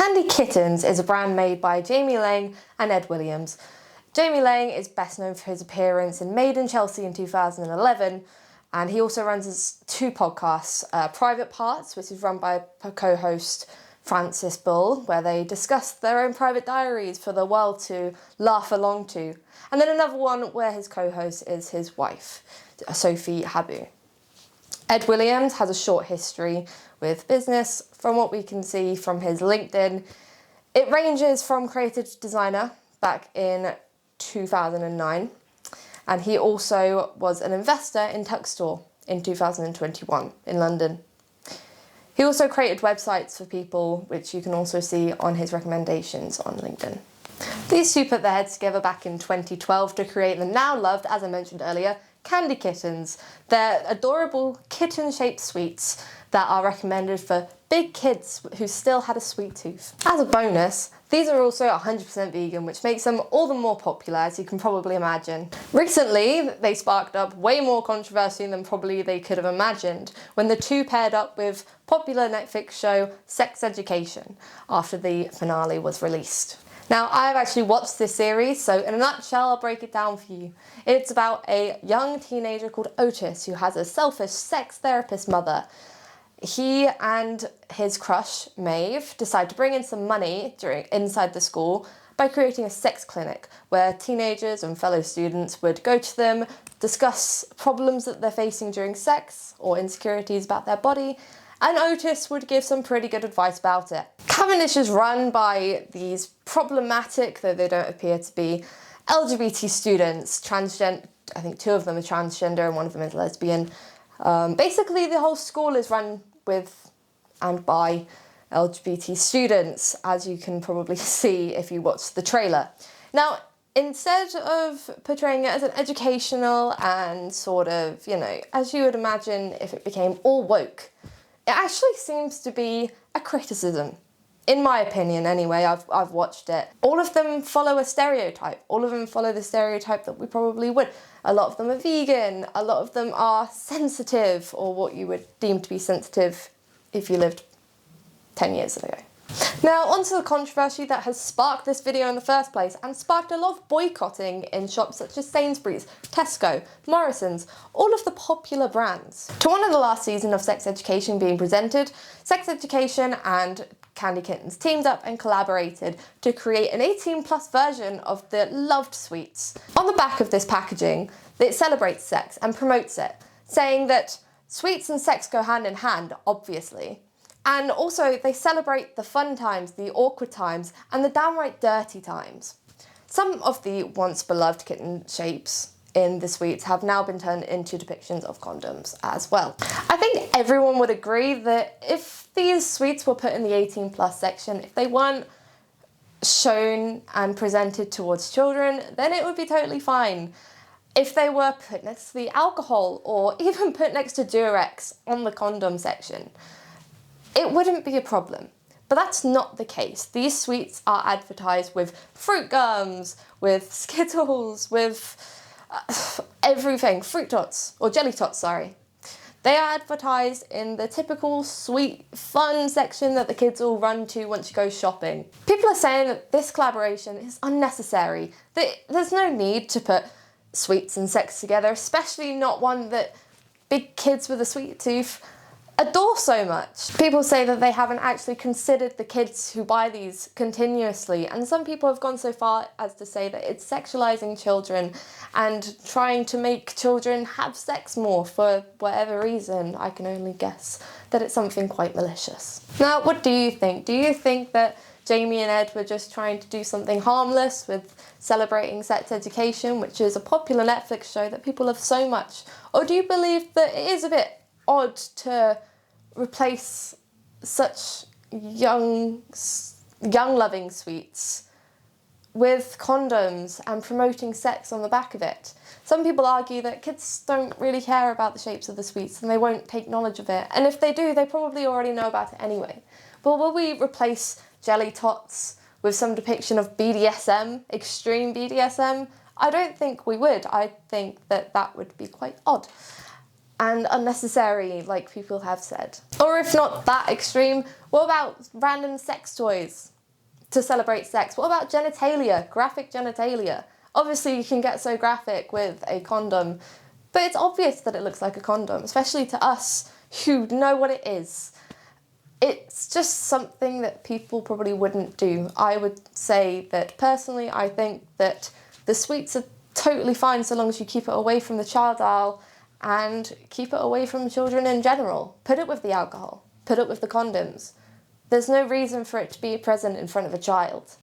Candy Kittens is a brand made by Jamie Laing and Ed Williams. Jamie Laing is best known for his appearance in Made in Chelsea in 2011, and he also runs his two podcasts, Private Parts, which is run by co-host Francis Bull, where they discuss their own private diaries for the world to laugh along to, and then another one where his co-host is his wife, Sophie Habu. Ed Williams has a short history with business. From what we can see from his LinkedIn, it ranges from creative designer back in 2009, and he also was an investor in Tuckstore in 2021 in London. He also created websites for people, which you can also see on his recommendations on LinkedIn. These two put their heads together back in 2012 to create the now loved, as I mentioned earlier, Candy Kittens. They're adorable kitten-shaped sweets that are recommended for big kids who still had a sweet tooth. As a bonus, these are also 100% vegan, which makes them all the more popular, as you can probably imagine. Recently, they sparked up way more controversy than probably they could have imagined when the two paired up with popular Netflix show Sex Education after the finale was released. Now, I've actually watched this series, so in a nutshell, I'll break it down for you. It's about a young teenager called Otis who has a selfish sex therapist mother. He and his crush, Maeve, decide to bring in some money inside the school by creating a sex clinic where teenagers and fellow students would go to them, discuss problems that they're facing during sex or insecurities about their body, and Otis would give some pretty good advice about it. Cavendish is run by these problematic, though they don't appear to be, LGBT students, transgender. I think two of them are transgender and one of them is lesbian. Basically, the whole school is run with and by LGBT students, as you can probably see if you watch the trailer. Now, instead of portraying it as an educational and sort of, as you would imagine if it became all woke, it actually seems to be a criticism. In my opinion, anyway, I've watched it. All of them follow a stereotype. All of them follow the stereotype that we probably would. A lot of them are vegan. A lot of them are sensitive, or what you would deem to be sensitive if you lived 10 years ago. Now, onto the controversy that has sparked this video in the first place and sparked a lot of boycotting in shops such as Sainsbury's, Tesco, Morrison's, all of the popular brands. To honour the last season of Sex Education being presented, Sex Education and Candy Kittens teamed up and collaborated to create an 18+ version of the loved sweets. On the back of this packaging, it celebrates sex and promotes it, saying that sweets and sex go hand in hand, obviously. And also, they celebrate the fun times, the awkward times, and the downright dirty times. Some of the once beloved kitten shapes in the sweets have now been turned into depictions of condoms as well. I think everyone would agree that if these sweets were put in the 18+ section, if they weren't shown and presented towards children, then it would be totally fine. If they were put next to the alcohol or even put next to Durex on the condom section, it wouldn't be a problem. But that's not the case. These sweets are advertised with fruit gums, with Skittles, with everything. Fruit tots, or jelly tots, sorry. They are advertised in the typical sweet, fun section that the kids all run to once you go shopping. People are saying that this collaboration is unnecessary, that there's no need to put sweets and sex together, especially not one that big kids with a sweet tooth adore so much. People say that they haven't actually considered the kids who buy these continuously, and some people have gone so far as to say that it's sexualizing children and trying to make children have sex more for whatever reason. I can only guess that it's something quite malicious. Now, what do you think? Do you think that Jamie and Ed were just trying to do something harmless with celebrating Sex Education, which is a popular Netflix show that people love so much? Or do you believe that it is a bit odd to replace such young loving sweets with condoms and promoting sex on the back of it? Some people argue that kids don't really care about the shapes of the sweets and they won't take knowledge of it. And if they do, they probably already know about it anyway. But will we replace jelly tots with some depiction of BDSM, extreme BDSM? I don't think we would. I think that that would be quite odd. and unnecessary, like people have said. Or if not that extreme, what about random sex toys to celebrate sex? What about genitalia, graphic genitalia? Obviously you can get so graphic with a condom, but it's obvious that it looks like a condom, especially to us who know what it is. It's just something that people probably wouldn't do. I would say that personally, I think that the sweets are totally fine so long as you keep it away from the child aisle and keep it away from children in general. Put it with the alcohol, put it with the condoms. There's no reason for it to be present in front of a child.